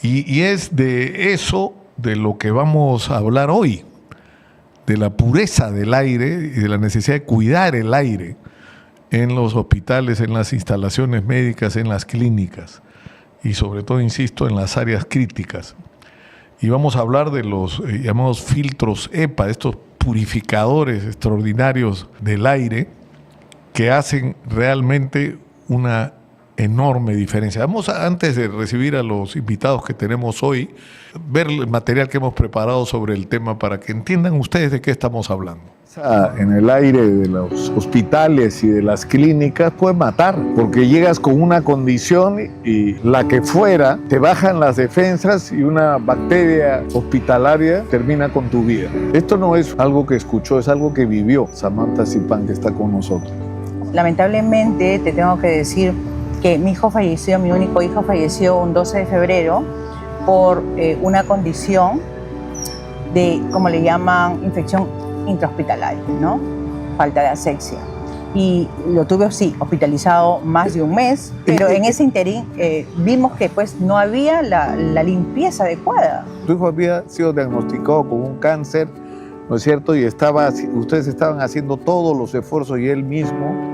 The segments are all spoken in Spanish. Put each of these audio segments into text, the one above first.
Y es de eso de lo que vamos a hablar hoy, de la pureza del aire y de la necesidad de cuidar el aire en los hospitales, en las instalaciones médicas, en las clínicas y sobre todo, insisto, en las áreas críticas. Y vamos a hablar de los llamados filtros EPA, estos purificadores extraordinarios del aire que hacen realmente una enorme diferencia. Vamos antes de recibir a los invitados que tenemos hoy, ver el material que hemos preparado sobre el tema para que entiendan ustedes de qué estamos hablando. En el aire de los hospitales y de las clínicas puede matar, porque llegas con una condición y la que fuera, te bajan las defensas y una bacteria hospitalaria termina con tu vida. Esto no es algo que escuchó, es algo que vivió Samantha Zipán, que está con nosotros. Lamentablemente te tengo que decir que mi hijo falleció, mi único hijo falleció un 12 de febrero por una condición de, como le llaman, infección intrahospitalaria, ¿no? Falta de asepsia. Y lo tuve, sí, hospitalizado más de un mes, pero en ese interín vimos que pues no había la limpieza adecuada. Tu hijo había sido diagnosticado con un cáncer, ¿no es cierto? Y ustedes estaban haciendo todos los esfuerzos y él mismo,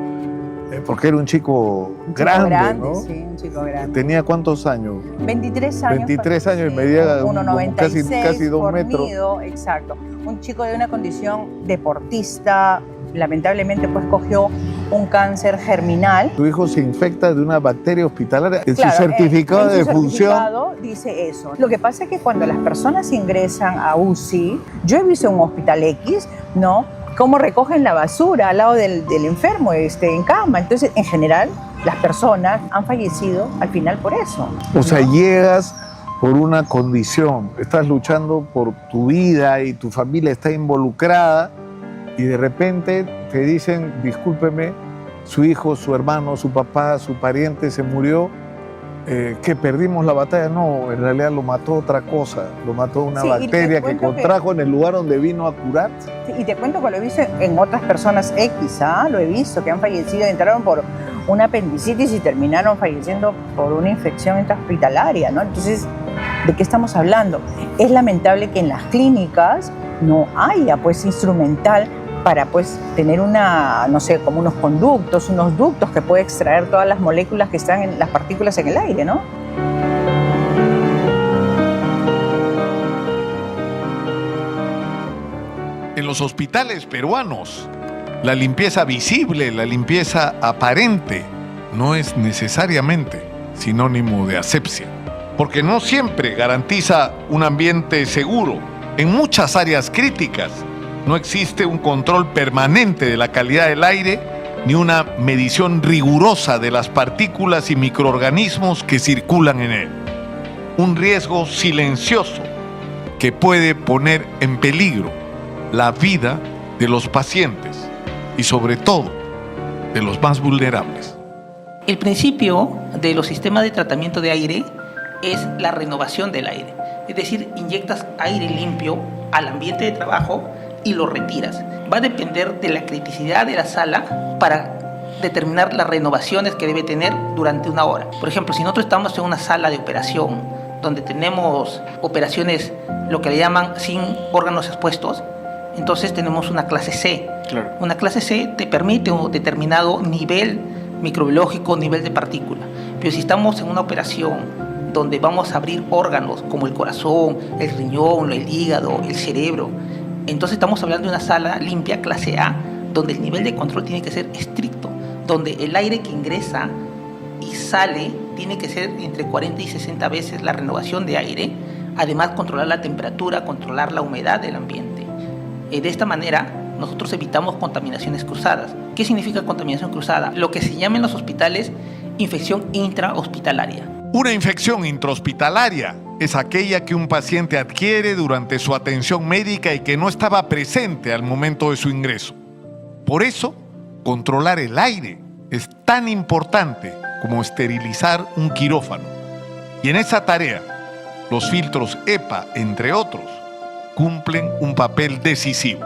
porque era un chico grande, ¿no? Sí, un chico grande. ¿Tenía cuántos años? 23 años. 23 años y medía 1,96, casi 2 metros. Exacto. Un chico de una condición deportista, lamentablemente pues cogió un cáncer germinal. Tu hijo se infecta de una bacteria hospitalaria. En claro, su certificado de defunción dice eso. Lo que pasa es que cuando las personas ingresan a UCI, yo he visto en un hospital X, ¿no?, cómo recogen la basura al lado del enfermo en cama. Entonces, en general, las personas han fallecido al final por eso. O sea, llegas por una condición, estás luchando por tu vida y tu familia está involucrada y de repente te dicen, discúlpeme, su hijo, su hermano, su papá, su pariente se murió, que perdimos la batalla. No, en realidad lo mató otra cosa, lo mató una bacteria que contrajo en el lugar donde vino a curar. Sí, y te cuento que lo he visto en otras personas X, lo he visto, que han fallecido, entraron por una apendicitis y terminaron falleciendo por una infección intrahospitalaria, ¿no? Entonces, ¿de qué estamos hablando? Es lamentable que en las clínicas no haya pues instrumental para pues tener una, no sé, como unos conductos, unos ductos que puede extraer todas las moléculas que están en las partículas en el aire, ¿no? En los hospitales peruanos, la limpieza visible, la limpieza aparente, no es necesariamente sinónimo de asepsia, porque no siempre garantiza un ambiente seguro. En muchas áreas críticas no existe un control permanente de la calidad del aire ni una medición rigurosa de las partículas y microorganismos que circulan en él. Un riesgo silencioso que puede poner en peligro la vida de los pacientes y sobre todo de los más vulnerables. El principio de los sistemas de tratamiento de aire es la renovación del aire. Es decir, inyectas aire limpio al ambiente de trabajo y lo retiras. Va a depender de la criticidad de la sala para determinar las renovaciones que debe tener durante una hora. Por ejemplo, si nosotros estamos en una sala de operación donde tenemos operaciones, lo que le llaman sin órganos expuestos, entonces tenemos una clase C. Claro. Una clase C te permite un determinado nivel microbiológico, nivel de partícula. Pero si estamos en una operación donde vamos a abrir órganos como el corazón, el riñón, el hígado, el cerebro, entonces estamos hablando de una sala limpia, clase A, donde el nivel de control tiene que ser estricto, donde el aire que ingresa y sale tiene que ser entre 40 y 60 veces la renovación de aire, además controlar la temperatura, controlar la humedad del ambiente. De esta manera, nosotros evitamos contaminaciones cruzadas. ¿Qué significa contaminación cruzada? Lo que se llama en los hospitales infección intrahospitalaria. Una infección intrahospitalaria es aquella que un paciente adquiere durante su atención médica y que no estaba presente al momento de su ingreso. Por eso, controlar el aire es tan importante como esterilizar un quirófano. Y en esa tarea, los filtros EPA, entre otros, cumplen un papel decisivo.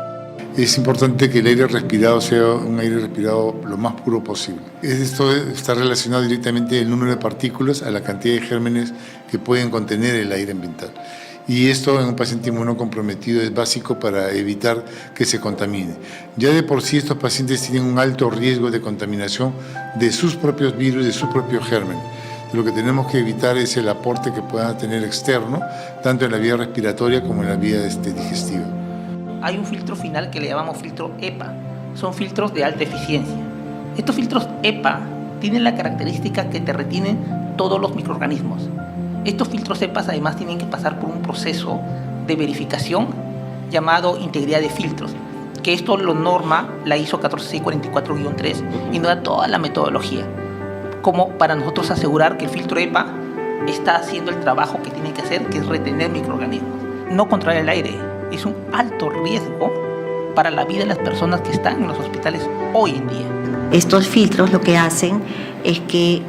Es importante que el aire respirado sea un aire respirado lo más puro posible. Esto está relacionado directamente el número de partículas a la cantidad de gérmenes que pueden contener el aire ambiental. Y esto en un paciente inmunocomprometido es básico para evitar que se contamine. Ya de por sí estos pacientes tienen un alto riesgo de contaminación de sus propios virus, de su propio germen. Lo que tenemos que evitar es el aporte que puedan tener externo, tanto en la vía respiratoria como en la vía digestiva. Hay un filtro final que le llamamos filtro EPA. Son filtros de alta eficiencia. Estos filtros EPA tienen la característica que te retienen todos los microorganismos. Estos filtros EPA además tienen que pasar por un proceso de verificación llamado integridad de filtros, que esto lo norma la ISO 14644-3 y nos da toda la metodología, como para nosotros asegurar que el filtro EPA está haciendo el trabajo que tiene que hacer, que es retener microorganismos. No controlar el aire es un alto riesgo para la vida de las personas que están en los hospitales hoy en día. Estos filtros lo que hacen es que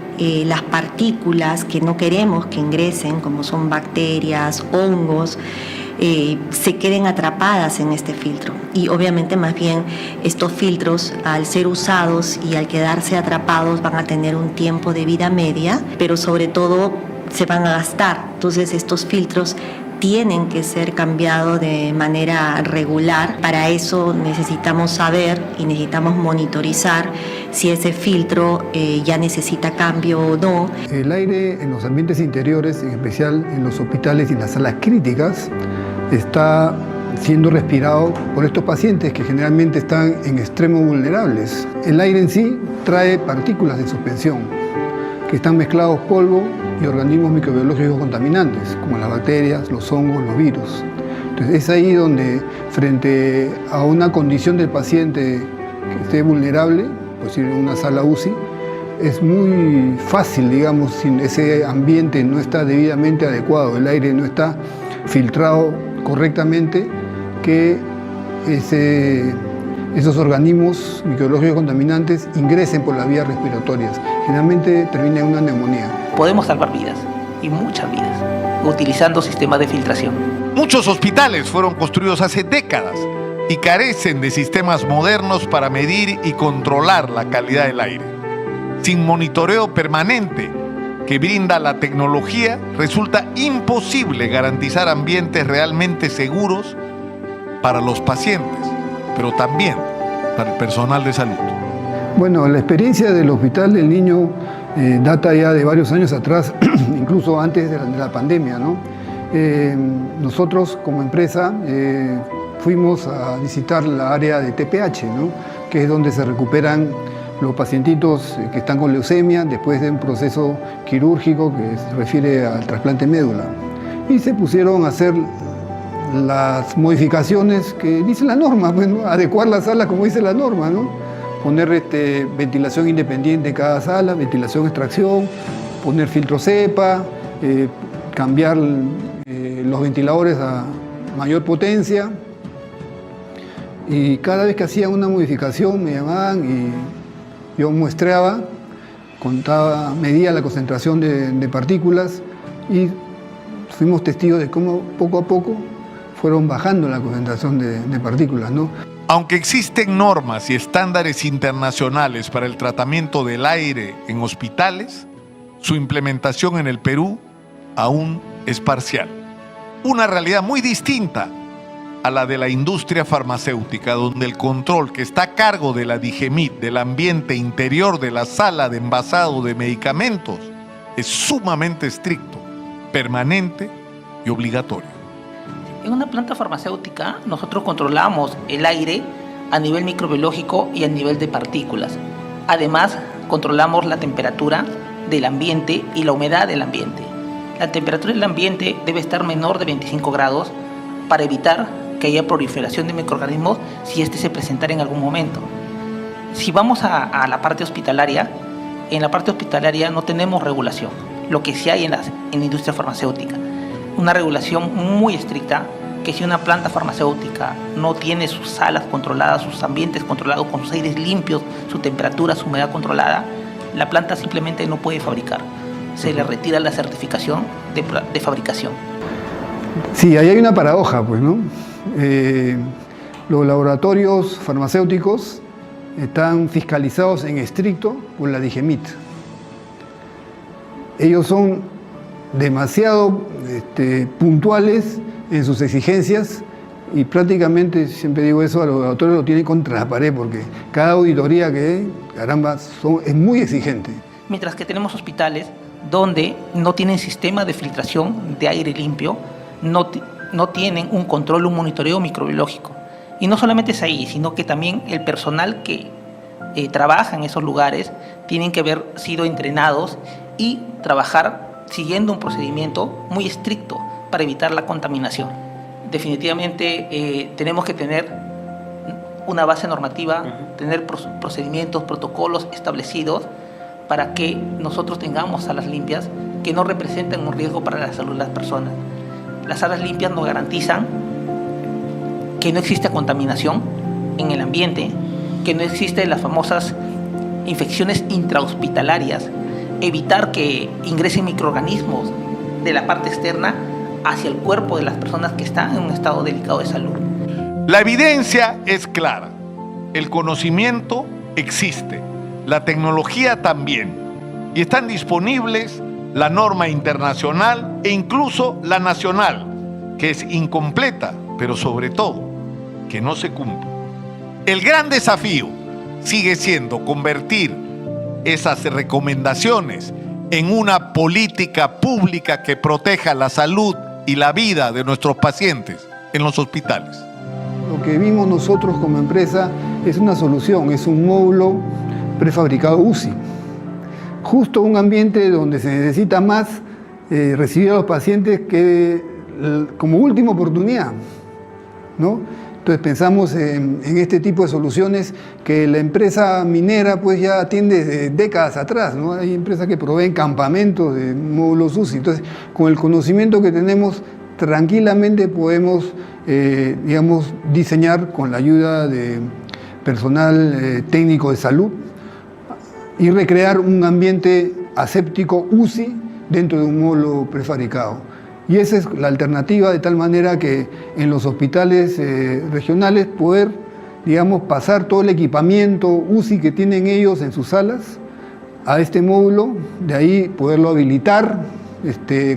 las partículas que no queremos que ingresen, como son bacterias, hongos, se queden atrapadas en este filtro. Y obviamente más bien estos filtros, al ser usados y al quedarse atrapados, van a tener un tiempo de vida media, pero sobre todo se van a gastar. Entonces estos filtros tienen que ser cambiados de manera regular. Para eso necesitamos saber y necesitamos monitorizar si ese filtro ya necesita cambio o no. El aire en los ambientes interiores, en especial en los hospitales y en las salas críticas, está siendo respirado por estos pacientes que generalmente están en extremos vulnerables. El aire en sí trae partículas de suspensión que están mezclados polvo y organismos microbiológicos contaminantes, como las bacterias, los hongos, los virus. Entonces es ahí donde, frente a una condición del paciente que esté vulnerable, por decir en una sala UCI, es muy fácil, digamos, si ese ambiente no está debidamente adecuado, el aire no está filtrado correctamente, que esos organismos microbiológicos contaminantes ingresen por las vías respiratorias. Generalmente termina en una neumonía. Podemos salvar vidas, y muchas vidas, utilizando sistemas de filtración. Muchos hospitales fueron construidos hace décadas y carecen de sistemas modernos para medir y controlar la calidad del aire. Sin monitoreo permanente que brinda la tecnología, resulta imposible garantizar ambientes realmente seguros para los pacientes, pero también para el personal de salud. Bueno, la experiencia del Hospital del Niño data ya de varios años atrás, incluso antes de la pandemia, ¿no? Nosotros como empresa fuimos a visitar la área de TPH, ¿no? Que es donde se recuperan los pacientitos que están con leucemia después de un proceso quirúrgico que se refiere al trasplante de médula. Y se pusieron a hacer las modificaciones que dice la norma, pues, ¿no? Adecuar la sala como dice la norma, ¿no? Poner ventilación independiente en cada sala, ventilación extracción, poner filtros EPA, cambiar los ventiladores a mayor potencia. Y cada vez que hacían una modificación me llamaban y yo muestreaba, contaba, medía la concentración de partículas y fuimos testigos de cómo poco a poco fueron bajando la concentración de partículas, ¿no? Aunque existen normas y estándares internacionales para el tratamiento del aire en hospitales, su implementación en el Perú aún es parcial. Una realidad muy distinta a la de la industria farmacéutica, donde el control que está a cargo de la DIGEMIT del ambiente interior de la sala de envasado de medicamentos es sumamente estricto, permanente y obligatorio. En una planta farmacéutica nosotros controlamos el aire a nivel microbiológico y a nivel de partículas. Además, controlamos la temperatura del ambiente y la humedad del ambiente. La temperatura del ambiente debe estar menor de 25 grados para evitar que haya proliferación de microorganismos si este se presentara en algún momento. Si vamos a la parte hospitalaria, en la parte hospitalaria no tenemos regulación, lo que sí hay en la industria farmacéutica. Una regulación muy estricta, que si una planta farmacéutica no tiene sus salas controladas, sus ambientes controlados, con sus aires limpios, su temperatura, su humedad controlada, la planta simplemente no puede fabricar. Se le retira la certificación de fabricación. Sí, ahí hay una paradoja, pues, ¿no? Los laboratorios farmacéuticos están fiscalizados en estricto por la DIGEMIT. Ellos son demasiado puntuales en sus exigencias y prácticamente, siempre digo eso, a los autores lo tienen contra la pared porque cada auditoría que, caramba, es muy exigente. Mientras que tenemos hospitales donde no tienen sistema de filtración de aire limpio, no tienen un control, un monitoreo microbiológico. Y no solamente es ahí, sino que también el personal que trabaja en esos lugares tienen que haber sido entrenados y trabajar siguiendo un procedimiento muy estricto para evitar la contaminación. Definitivamente tenemos que tener una base normativa, tener procedimientos, protocolos establecidos para que nosotros tengamos salas limpias que no representen un riesgo para la salud de las personas. Las salas limpias nos garantizan que no existe contaminación en el ambiente, que no existen las famosas infecciones intrahospitalarias, evitar que ingresen microorganismos de la parte externa hacia el cuerpo de las personas que están en un estado delicado de salud. La evidencia es clara, el conocimiento existe, la tecnología también, y están disponibles la norma internacional e incluso la nacional, que es incompleta, pero sobre todo, que no se cumple. El gran desafío sigue siendo convertir esas recomendaciones en una política pública que proteja la salud y la vida de nuestros pacientes en los hospitales. Lo que vimos nosotros como empresa es una solución, es un módulo prefabricado UCI. Justo un ambiente donde se necesita más recibir a los pacientes que como última oportunidad, ¿no? Entonces pensamos en este tipo de soluciones que la empresa minera pues ya atiende desde décadas atrás, ¿no? Hay empresas que proveen campamentos de módulos UCI. Entonces, con el conocimiento que tenemos, tranquilamente podemos, diseñar con la ayuda de personal técnico de salud y recrear un ambiente aséptico UCI dentro de un módulo prefabricado. Y esa es la alternativa, de tal manera que en los hospitales regionales poder, pasar todo el equipamiento UCI que tienen ellos en sus salas a este módulo, de ahí poderlo habilitar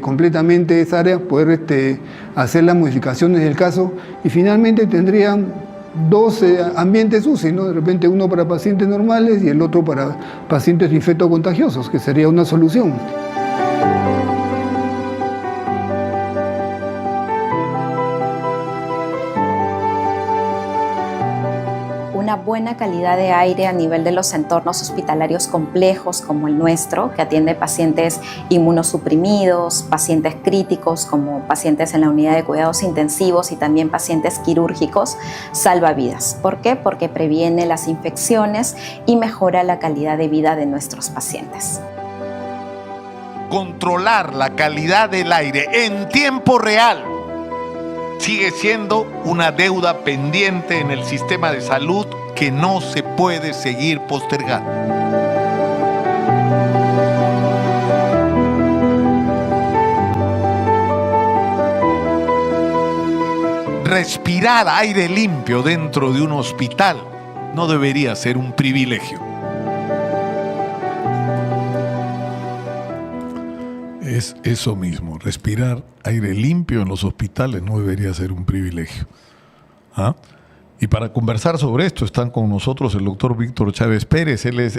completamente esa área, poder hacer las modificaciones del caso y finalmente tendrían dos ambientes UCI, ¿no? De repente uno para pacientes normales y el otro para pacientes infectocontagiosos, que sería una solución. Una buena calidad de aire a nivel de los entornos hospitalarios complejos como el nuestro, que atiende pacientes inmunosuprimidos, pacientes críticos como pacientes en la unidad de cuidados intensivos y también pacientes quirúrgicos, salva vidas. ¿Por qué? Porque previene las infecciones y mejora la calidad de vida de nuestros pacientes. Controlar la calidad del aire en tiempo real sigue siendo una deuda pendiente en el sistema de salud que no se puede seguir postergando. Respirar aire limpio dentro de un hospital no debería ser un privilegio. Es eso mismo, respirar aire limpio en los hospitales no debería ser un privilegio. ¿Ah? Y para conversar sobre esto están con nosotros el doctor Víctor Chávez Pérez. Él es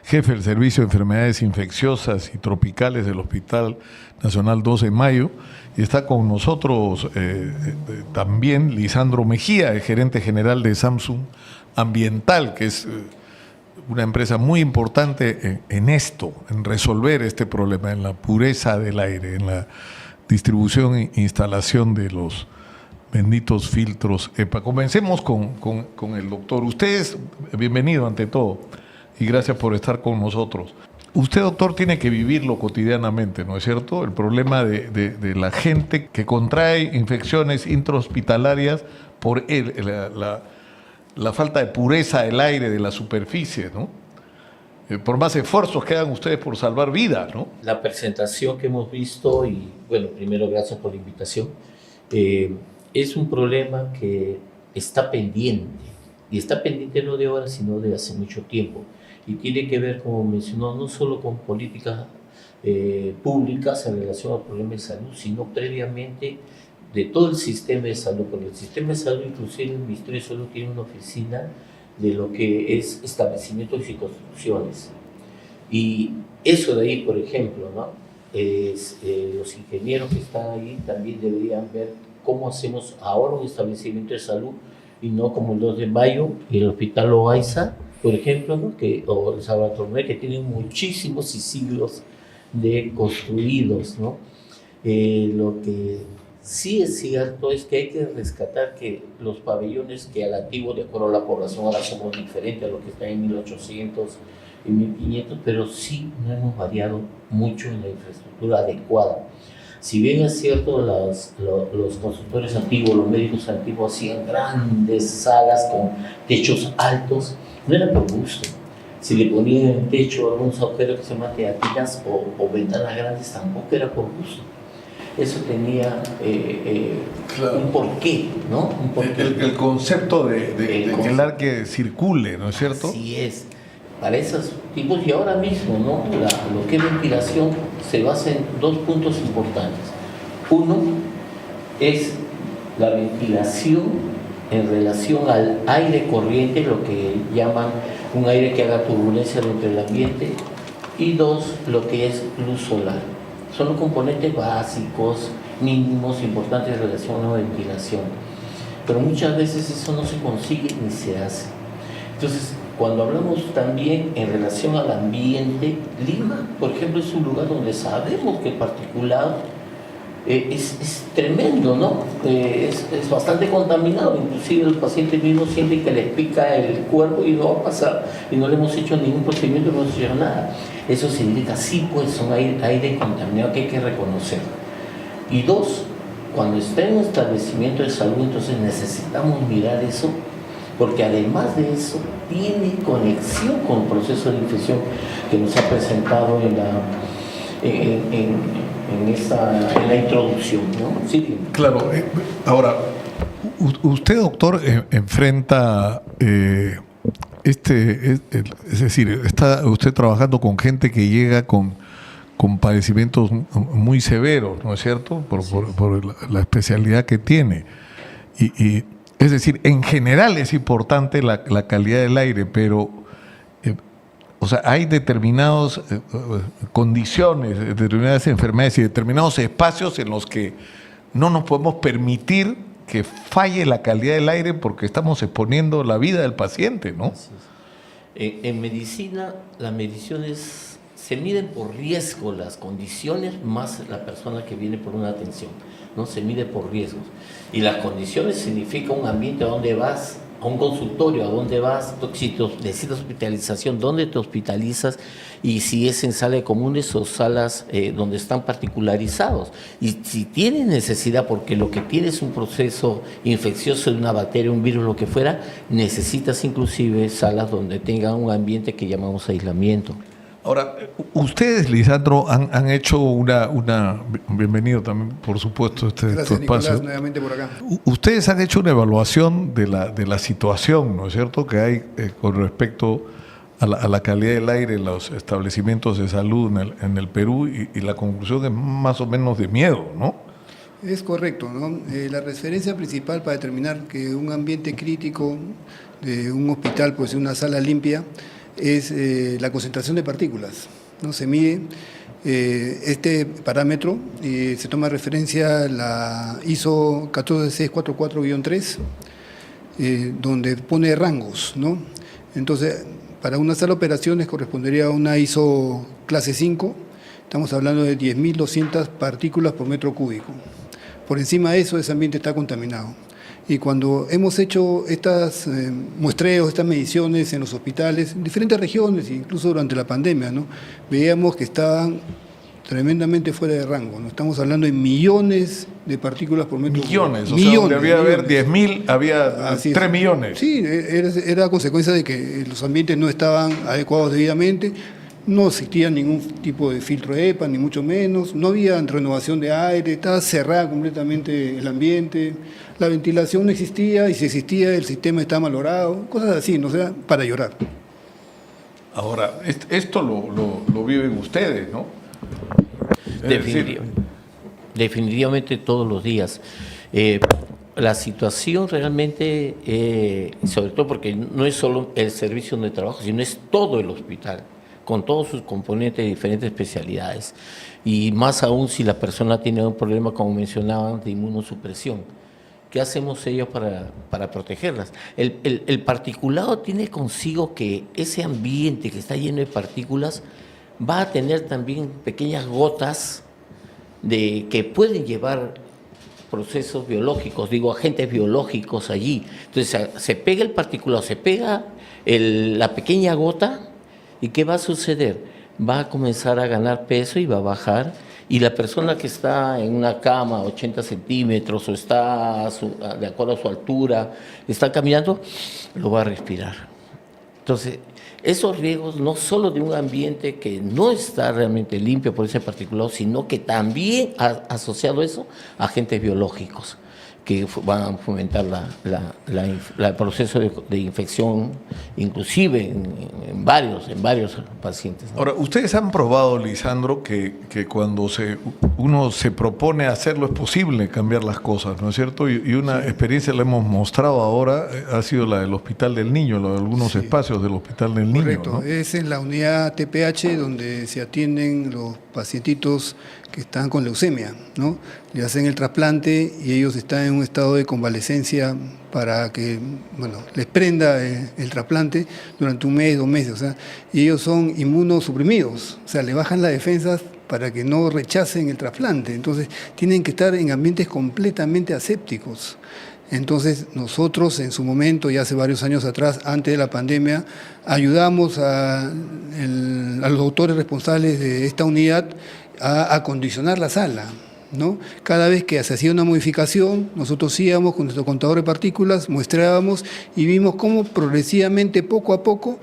jefe del Servicio de Enfermedades Infecciosas y Tropicales del Hospital Nacional 12 de Mayo. Y está con nosotros también Lisandro Mejía, el gerente general de Samsung Ambiental, que es una empresa muy importante en esto, en resolver este problema, en la pureza del aire, en la distribución e instalación de los benditos filtros EPA. Comencemos con el doctor. Usted es bienvenido ante todo y gracias por estar con nosotros. Usted, doctor, tiene que vivirlo cotidianamente, ¿no es cierto? El problema de la gente que contrae infecciones intrahospitalarias por la falta de pureza del aire, de la superficie, ¿no? Por más esfuerzos que hagan ustedes por salvar vidas, ¿no? La presentación que hemos visto, y bueno, primero gracias por la invitación, es un problema que está pendiente, y está pendiente no de ahora, sino de hace mucho tiempo, y tiene que ver, como mencionó, no solo con políticas públicas en relación al problema de salud, sino previamente de todo el sistema de salud. Porque el sistema de salud, inclusive el Ministerio de Salud tiene una oficina de lo que es establecimientos y construcciones. Y eso de ahí, por ejemplo, ¿no? Los ingenieros que están ahí también deberían ver cómo hacemos ahora un establecimiento de salud y no como el 2 de mayo y el Hospital Loaiza, por ejemplo, ¿no? O el Salvador, que tienen muchísimos y siglos de construidos, ¿no? Lo que sí es cierto es que hay que rescatar que los pabellones que al antiguo, de acuerdo a la población, ahora somos diferentes a lo que está en 1800 y 1500, pero sí no hemos variado mucho en la infraestructura adecuada. Si bien es cierto, los consultores antiguos, los médicos antiguos hacían grandes salas con techos altos, no era por gusto. Si le ponían en el techo algunos agujeros que se llaman teatinas o ventanas grandes, tampoco era por gusto. Eso tenía claro, un porqué, ¿no? Un porqué. El concepto de que el arque circule, ¿no es cierto? Así es. Para esos tipos, y ahora mismo, ¿no? Lo que es ventilación se basa en dos puntos importantes. Uno es la ventilación en relación al aire corriente, lo que llaman un aire que haga turbulencia dentro del ambiente, y dos, lo que es luz solar. Son los componentes básicos, mínimos, importantes en relación a la ventilación. Pero muchas veces eso no se consigue ni se hace. Entonces, cuando hablamos también en relación al ambiente, Lima, por ejemplo, es un lugar donde sabemos que el particulado es tremendo, ¿no? Es bastante contaminado, inclusive los pacientes mismos sienten que les pica el cuerpo y no va a pasar, y no le hemos hecho ningún procedimiento, no hemos hecho nada. Eso significa, sí, pues, son aire contaminado que hay que reconocer. Y dos, cuando está en un establecimiento de salud, entonces necesitamos mirar eso, porque además de eso, tiene conexión con el proceso de infección que nos ha presentado en la introducción, ¿no? Sí. Claro. Ahora, usted, doctor, enfrenta es decir, está usted trabajando con gente que llega con padecimientos muy severos, ¿no es cierto? Por la especialidad que tiene. Y es decir, en general es importante la calidad del aire, pero o sea, hay determinadas condiciones, determinadas enfermedades y determinados espacios en los que no nos podemos permitir que falle la calidad del aire porque estamos exponiendo la vida del paciente, ¿no? En medicina, las mediciones se miden por riesgo, las condiciones más la persona que viene por una atención, ¿no? Se mide por riesgos. Y las condiciones significa un ambiente a donde vas, a un consultorio, a dónde vas, si necesitas hospitalización, dónde te hospitalizas, y si es en salas comunes o salas donde están particularizados. Y si tienes necesidad, porque lo que tienes es un proceso infeccioso de una bacteria, un virus, lo que fuera, necesitas inclusive salas donde tengan un ambiente que llamamos aislamiento. Ahora, ustedes, Lisandro, han hecho una bienvenido también, por supuesto, tu espacio. Nicolás, nuevamente por acá. Ustedes han hecho una evaluación de la situación, ¿no es cierto?, que hay con respecto a la calidad del aire en los establecimientos de salud en el Perú, y la conclusión es más o menos de miedo, ¿no? Es correcto, ¿no? La referencia principal para determinar que un ambiente crítico de un hospital, pues una sala limpia, es la concentración de partículas, ¿no? Se mide este parámetro y se toma referencia la ISO 14644-3, donde pone rangos, ¿no? Entonces, para una sala de operaciones correspondería a una ISO clase 5, estamos hablando de 10.200 partículas por metro cúbico. Por encima de eso, ese ambiente está contaminado. Y cuando hemos hecho estas muestreos, estas mediciones en los hospitales, en diferentes regiones, incluso durante la pandemia, ¿no?, veíamos que estaban tremendamente fuera de rango, ¿no? Estamos hablando de millones de partículas por metro. Millones, o sea, donde había haber 10.000, había 3 millones. Sí, era consecuencia de que los ambientes no estaban adecuados debidamente, no existía ningún tipo de filtro EPA, ni mucho menos, no había renovación de aire, estaba cerrada completamente el ambiente, la ventilación no existía, y si existía el sistema estaba malogrado, cosas así, ¿no? O sea, para llorar. Ahora, esto lo viven ustedes, ¿no? Definitivamente todos los días. La situación realmente, sobre todo porque no es solo el servicio donde trabajo, sino es todo el hospital, con todos sus componentes de diferentes especialidades. Y más aún si la persona tiene un problema, como mencionaban, de inmunosupresión. ¿Qué hacemos ellos para protegerlas? El particulado tiene consigo que ese ambiente que está lleno de partículas va a tener también pequeñas gotas que pueden llevar procesos biológicos, agentes biológicos allí. Entonces se pega el particulado, se pega la pequeña gota, ¿y qué va a suceder? Va a comenzar a ganar peso y va a bajar, y la persona que está en una cama 80 centímetros o está de acuerdo a su altura, está caminando, lo va a respirar. Entonces, esos riesgos no solo de un ambiente que no está realmente limpio por ese particulado, sino que también asociado a eso, agentes biológicos que van a fomentar el proceso de infección, inclusive en varios pacientes, ¿no? Ahora, ustedes han probado, Lisandro, que cuando uno se propone hacerlo es posible cambiar las cosas, ¿no es cierto? Y una experiencia la hemos mostrado ahora, ha sido la del Hospital del Niño, la de algunos espacios del Hospital del Niño. Correcto, ¿no? es en la unidad TPH donde se atienden los pacientitos que están con leucemia, ¿no? Le hacen el trasplante y ellos están en un estado de convalecencia para que, les prenda el trasplante durante 1 mes, 2 meses, o sea, y ellos son inmunosuprimidos, o sea, le bajan las defensas para que no rechacen el trasplante, entonces tienen que estar en ambientes completamente asépticos. Entonces nosotros en su momento, ya hace varios años atrás, antes de la pandemia, ayudamos a los doctores responsables de esta unidad a acondicionar la sala, ¿no? Cada vez que se hacía una modificación, nosotros íbamos con nuestro contador de partículas, muestrábamos y vimos cómo progresivamente, poco a poco,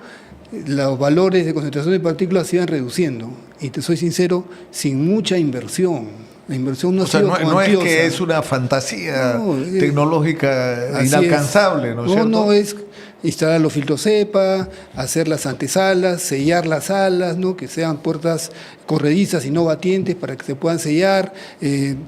los valores de concentración de partículas se iban reduciendo. Y te soy sincero, sin mucha inversión. La inversión no ha sido cuantiosa. No es que es una fantasía tecnológica inalcanzable, ¿no es cierto? No, es instalar los filtros CEPA, hacer las antesalas, sellar las salas, ¿no? Que sean puertas corredizas y no batientes para que se puedan sellar,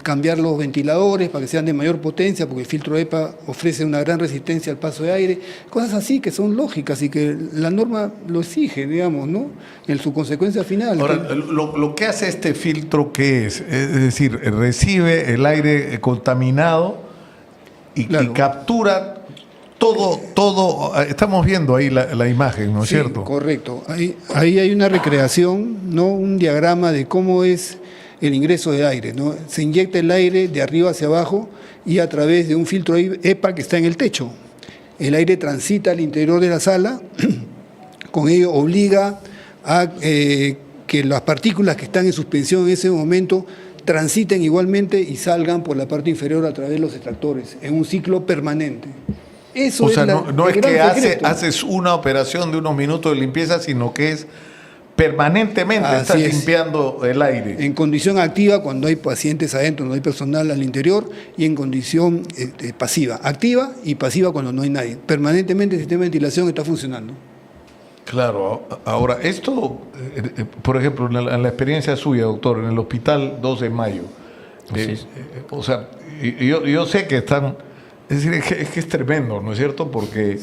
cambiar los ventiladores para que sean de mayor potencia, porque el filtro EPA ofrece una gran resistencia al paso de aire, cosas así que son lógicas y que la norma lo exige, digamos, ¿no? En su consecuencia final. Ahora, lo que hace este filtro, ¿qué es? Es decir, recibe el aire contaminado y captura todo, estamos viendo ahí la imagen, ¿no es cierto? Correcto. Ahí hay una recreación, ¿no? Un diagrama de cómo es el ingreso de aire, ¿no? Se inyecta el aire de arriba hacia abajo y a través de un filtro EPA que está en el techo. El aire transita al interior de la sala, con ello obliga a que las partículas que están en suspensión en ese momento transiten igualmente y salgan por la parte inferior a través de los extractores, en un ciclo permanente. Eso o sea, es no es que haces una operación de unos minutos de limpieza, sino que es permanentemente estás limpiando el aire. En condición activa cuando hay pacientes adentro, no hay personal al interior, y en condición pasiva. Activa y pasiva cuando no hay nadie. Permanentemente el sistema de ventilación está funcionando. Claro, ahora esto, por ejemplo, en la experiencia suya, doctor, en el Hospital 2 de Mayo, o sea, yo sé que están... Es decir, es que es tremendo, ¿no es cierto? Porque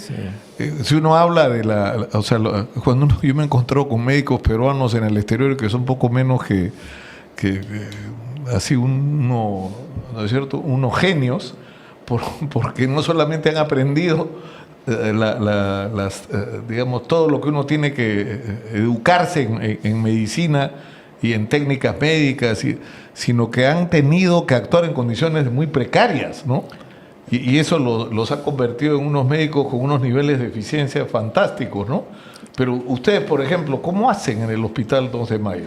si uno habla de cuando yo me he encontrado con médicos peruanos en el exterior que son poco menos que así ¿no es cierto? Unos genios, porque no solamente han aprendido digamos, todo lo que uno tiene que educarse en medicina y en técnicas médicas, sino que han tenido que actuar en condiciones muy precarias, ¿no? Y eso los ha convertido en unos médicos con unos niveles de eficiencia fantásticos, ¿no? Pero ustedes, por ejemplo, ¿cómo hacen en el Hospital 2 de Mayo?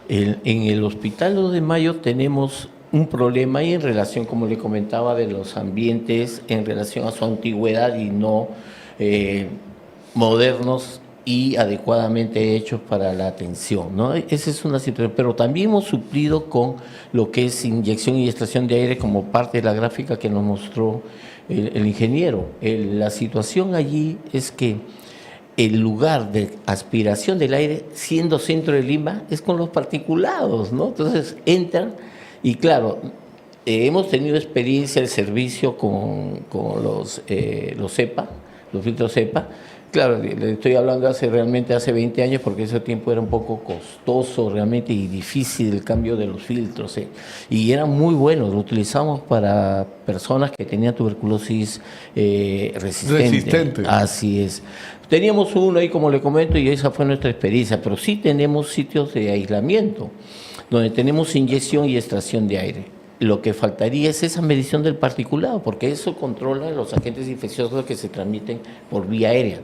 En el Hospital 2 de Mayo tenemos un problema ahí en relación, como le comentaba, de los ambientes, en relación a su antigüedad y no modernos y adecuadamente hechos para la atención, ¿no? Esa es una situación, pero también hemos suplido con lo que es inyección y extracción de aire como parte de la gráfica que nos mostró el ingeniero. La situación allí es que el lugar de aspiración del aire, siendo centro de Lima, es con los particulados, ¿no? Entonces entran y claro, hemos tenido experiencia de servicio con los CEPA, los filtros CEPA. Claro, le estoy hablando realmente hace 20 años porque ese tiempo era un poco costoso realmente y difícil el cambio de los filtros. Y eran muy buenos, lo utilizamos para personas que tenían tuberculosis resistente. Así es. Teníamos uno ahí, como le comento, y esa fue nuestra experiencia, pero sí tenemos sitios de aislamiento, donde tenemos inyección y extracción de aire. Lo que faltaría es esa medición del particulado, porque eso controla los agentes infecciosos que se transmiten por vía aérea.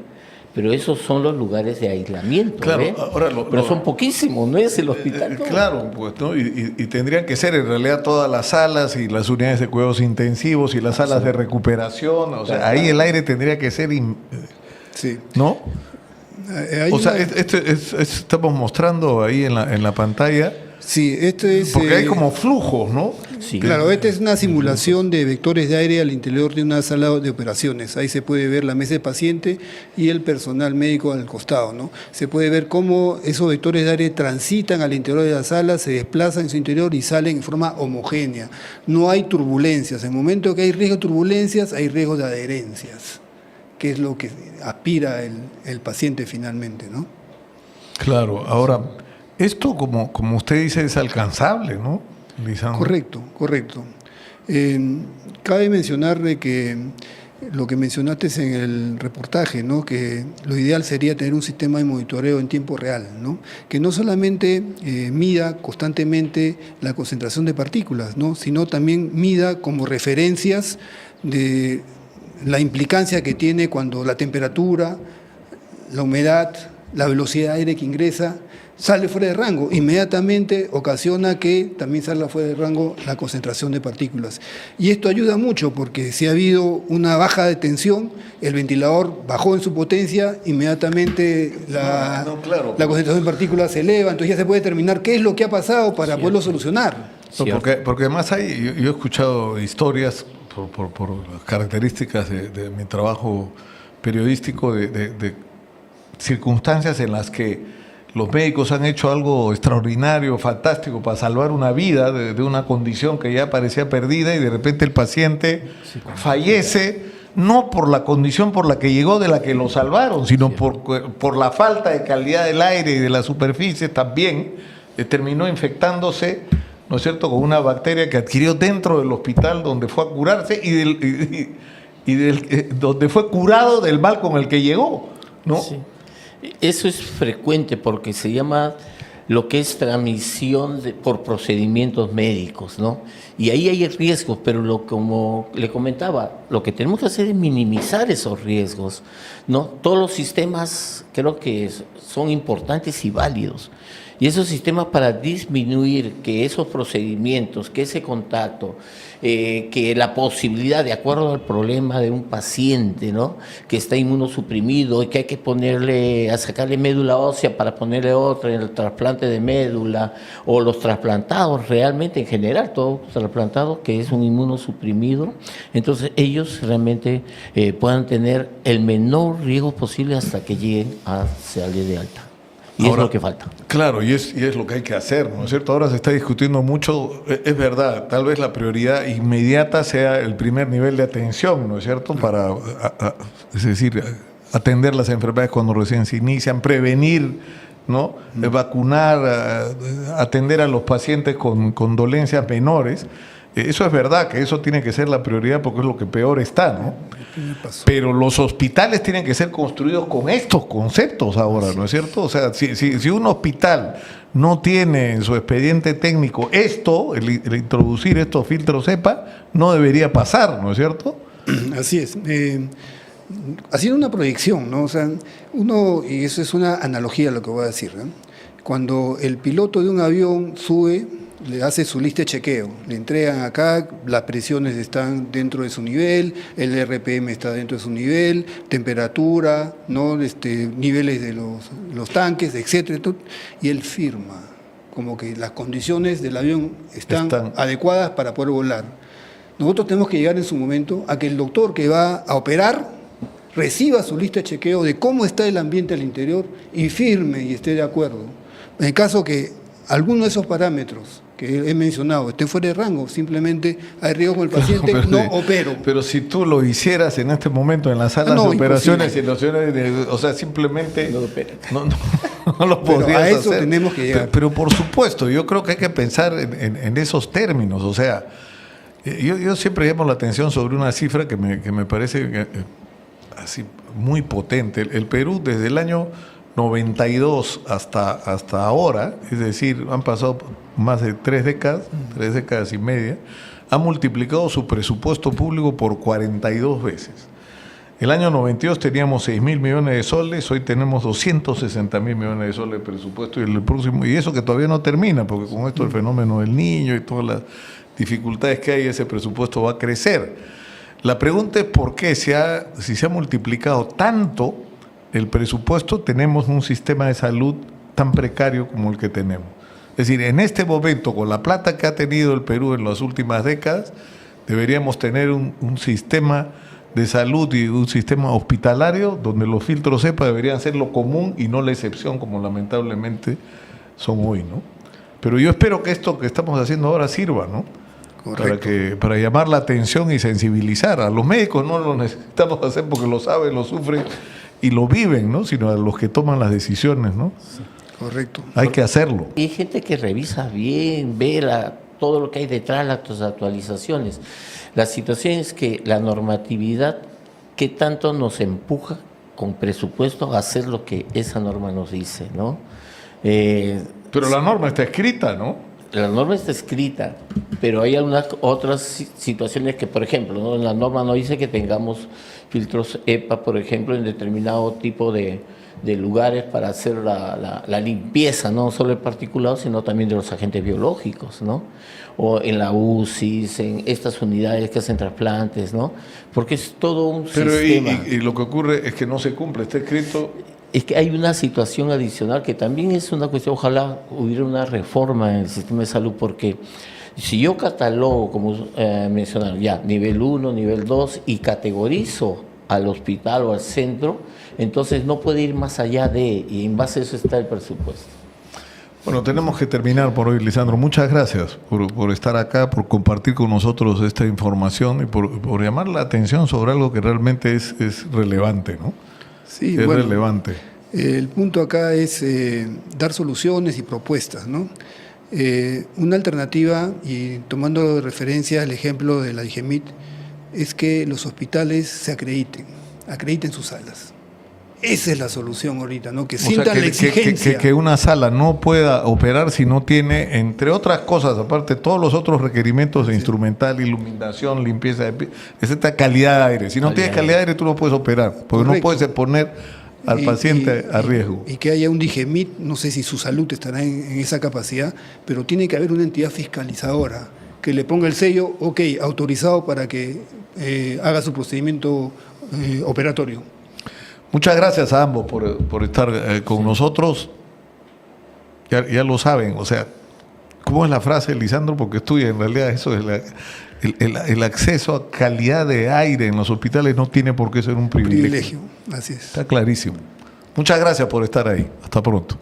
Pero esos son los lugares de aislamiento, claro, ahora pero son poquísimos, no es el hospital. Claro, pues, ¿no? Y tendrían que ser en realidad todas las salas y las unidades de cuidados intensivos y las salas de recuperación, o sea, ahí el aire tendría que ser, sí. ¿no? O sea, estamos mostrando ahí en la pantalla. Sí, esto es... Porque hay como flujos, ¿no? Sí. Claro, esta es una simulación de vectores de aire al interior de una sala de operaciones. Ahí se puede ver la mesa del paciente y el personal médico al costado, ¿no? Se puede ver cómo esos vectores de aire transitan al interior de la sala, se desplazan en su interior y salen en forma homogénea. No hay turbulencias. En el momento que hay riesgo de turbulencias, hay riesgo de adherencias, que es lo que aspira el paciente finalmente, ¿no? Claro, ahora... Esto, como usted dice, es alcanzable, ¿no, Lisandro? Correcto. Cabe mencionar de que lo que mencionaste en el reportaje, ¿no? Que lo ideal sería tener un sistema de monitoreo en tiempo real, ¿no? Que no solamente mida constantemente la concentración de partículas, ¿no? Sino también mida como referencias de la implicancia que tiene cuando la temperatura, la humedad, la velocidad de aire que ingresa sale fuera de rango, inmediatamente ocasiona que también salga fuera de rango la concentración de partículas. Y esto ayuda mucho porque si ha habido una baja de tensión, el ventilador bajó en su potencia, inmediatamente la concentración de partículas se eleva, entonces ya se puede determinar qué es lo que ha pasado para poderlo solucionar. No, porque además yo he escuchado historias por las características de mi trabajo periodístico de circunstancias en las que los médicos han hecho algo extraordinario, fantástico, para salvar una vida de una condición que ya parecía perdida y de repente el paciente fallece, no por la condición por la que llegó, de la que lo salvaron, sino por la falta de calidad del aire y de la superficie también, terminó infectándose, ¿no es cierto?, con una bacteria que adquirió dentro del hospital donde fue a curarse donde fue curado del mal con el que llegó, ¿no? Sí. Eso es frecuente porque se llama lo que es transmisión por procedimientos médicos, ¿no? Y ahí hay riesgos, pero como le comentaba, lo que tenemos que hacer es minimizar esos riesgos, ¿no? Todos los sistemas creo que son importantes y válidos. Y esos sistemas para disminuir que esos procedimientos, que ese contacto, que la posibilidad, de acuerdo al problema de un paciente, ¿no?, que está inmunosuprimido y que hay que sacarle médula ósea para ponerle otra, el trasplante de médula, o los trasplantados realmente en general, todo trasplantado que es un inmunosuprimido, entonces ellos realmente puedan tener el menor riesgo posible hasta que lleguen a salir de alta. Y ahora, es lo que falta. Claro, y es lo que hay que hacer, ¿no es cierto? Ahora se está discutiendo mucho, es verdad, tal vez la prioridad inmediata sea el primer nivel de atención, ¿no es cierto? Para, es decir, atender las enfermedades cuando recién se inician, prevenir, ¿no? Vacunar, atender a los pacientes con dolencias menores. Eso es verdad, que eso tiene que ser la prioridad porque es lo que peor está, ¿no? Pero los hospitales tienen que ser construidos con estos conceptos ahora, ¿no es cierto? O sea, si un hospital no tiene en su expediente técnico el introducir estos filtros CEPA, no debería pasar, ¿no es cierto? Así es. Haciendo una proyección, ¿no? O sea, y eso es una analogía a lo que voy a decir, ¿no? Cuando el piloto de un avión sube, le hace su lista de chequeo, le entregan acá, las presiones están dentro de su nivel, el RPM está dentro de su nivel, temperatura, ¿no? Niveles de los tanques, etcétera, y él firma, como que las condiciones del avión están adecuadas para poder volar. Nosotros tenemos que llegar en su momento a que el doctor que va a operar reciba su lista de chequeo de cómo está el ambiente al interior y firme y esté de acuerdo. En caso que alguno de esos parámetros que he mencionado esté fuera de rango, simplemente hay riesgo con el paciente, no opero. Pero si tú lo hicieras en este momento en las salas de operaciones y en los o sea, simplemente no lo podrías hacer. A eso tenemos que llegar. Pero por supuesto, yo creo que hay que pensar en esos términos. O sea, yo siempre llamo la atención sobre una cifra que me parece así muy potente. El Perú desde el año 92 hasta ahora, es decir, han pasado más de 3 décadas y media, ha multiplicado su presupuesto público por 42 veces. El año 92 teníamos 6.000 millones de soles, hoy tenemos 260.000 millones de soles de presupuesto y eso que todavía no termina, porque con esto el fenómeno del niño y todas las dificultades que hay, ese presupuesto va a crecer. La pregunta es por qué si se ha multiplicado tanto el presupuesto, tenemos un sistema de salud tan precario como el que tenemos. Es decir, en este momento, con la plata que ha tenido el Perú en las últimas décadas, deberíamos tener un sistema de salud y un sistema hospitalario donde los filtros EPA deberían ser lo común y no la excepción, como lamentablemente son hoy, ¿no? Pero yo espero que esto que estamos haciendo ahora sirva, ¿no? Para llamar la atención y sensibilizar. A los médicos no lo necesitamos hacer porque lo saben, lo sufren y lo viven, ¿no? Sino a los que toman las decisiones, ¿no? Sí, correcto. Hay que hacerlo. Y hay gente que revisa bien, ve todo lo que hay detrás, las actualizaciones. La situación es que la normatividad, ¿qué tanto nos empuja con presupuesto a hacer lo que esa norma nos dice, ¿no? Pero la norma está escrita, ¿no? La norma está escrita, pero hay algunas otras situaciones que, por ejemplo, ¿no? La norma no dice que tengamos filtros EPA, por ejemplo, en determinado tipo de lugares para hacer la limpieza, no solo el particulado, sino también de los agentes biológicos, ¿no? O en la UCI, en estas unidades que hacen trasplantes, ¿no? Porque es todo un sistema. Y lo que ocurre es que no se cumple, está escrito. Es que hay una situación adicional que también es una cuestión, ojalá hubiera una reforma en el sistema de salud, porque si yo catalogo, como mencionaron ya, nivel 1, nivel 2, y categorizo al hospital o al centro, entonces no puede ir más allá y en base a eso está el presupuesto. Bueno, tenemos que terminar por hoy, Lisandro. Muchas gracias por estar acá, por compartir con nosotros esta información y por llamar la atención sobre algo que realmente es relevante, ¿no? Sí, es relevante. El punto acá es dar soluciones y propuestas, ¿no? Una alternativa, y tomando de referencia el ejemplo de la IGEMIT, es que los hospitales se acrediten sus salas. Esa es la solución ahorita, ¿no? Que sientan la exigencia. Que una sala no pueda operar si no tiene, entre otras cosas, aparte todos los otros requerimientos de instrumental, iluminación, limpieza, esta calidad de aire. Si no tienes calidad de aire, tú no puedes operar, porque no puedes exponer al paciente a riesgo. Y que haya un DIGEMIT, no sé si su salud estará en esa capacidad, pero tiene que haber una entidad fiscalizadora que le ponga el sello, ok, autorizado para que haga su procedimiento operatorio. Muchas gracias a ambos por estar con nosotros. Ya lo saben, o sea, ¿cómo es la frase, Lisandro? Porque estudia, en realidad eso es el acceso a calidad de aire en los hospitales no tiene por qué ser un privilegio. Así es. Está clarísimo. Muchas gracias por estar ahí. Hasta pronto.